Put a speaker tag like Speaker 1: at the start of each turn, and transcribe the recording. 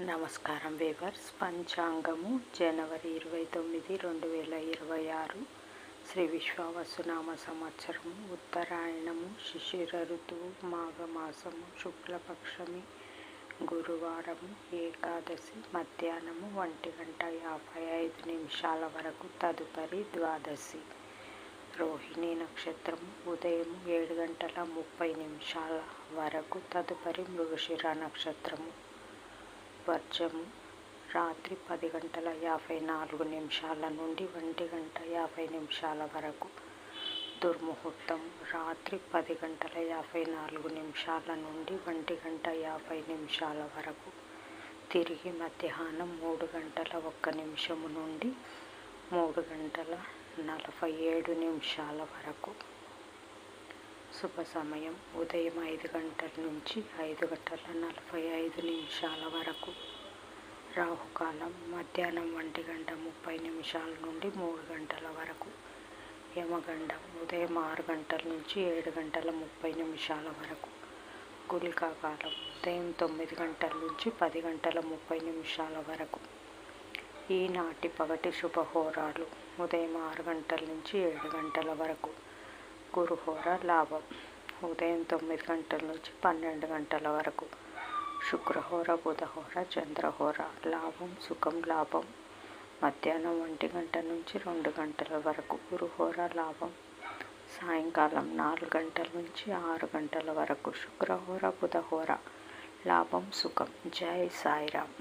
Speaker 1: నమస్కారం వీవర్స్. పంచాంగము జనవరి 29, 2026 శ్రీ విశ్వావసునామ సంవత్సరము, ఉత్తరాయణము, శిశిర ఋతువు, మాఘమాసము, శుక్లపక్షమి, గురువారము, ఏకాదశి, మధ్యాహ్నము 1:55 వరకు, తదుపరి ద్వాదశి. రోహిణి నక్షత్రము ఉదయం 7:30 వరకు, తదుపరి మృగశిర నక్షత్రము. వర్జము రాత్రి 10:54 నుండి 1:50 వరకు. దుర్ముహూర్తం రాత్రి 10:54 నుండి 1:50 వరకు. తిరిగి మధ్యాహ్నం 3:01 నుండి 3:47 వరకు. శుభ సమయం ఉదయం 5 నుంచి 5:45 వరకు. రాహుకాలం మధ్యాహ్నం 1:30 నుండి 3 వరకు. యమగండం ఉదయం 6 నుంచి 7:30 వరకు. గుళికా కాలం ఉదయం 9 నుంచి 10:30 వరకు. ఈనాటి పగటి శుభహోరాలు ఉదయం 6 నుంచి 7 వరకు. గురుహోర లాభం ఉదయం 9 నుంచి 12 వరకు. శుక్రహోర, బుధహోర, చంద్రహోర లాభం, సుఖం, లాభం మధ్యాహ్నం 1 నుంచి 2 వరకు. గురుహోర లాభం సాయంకాలం 4 నుంచి 6 వరకు. శుక్రహోర, బుధహోర లాభం, సుఖం. జై సాయిరామ్.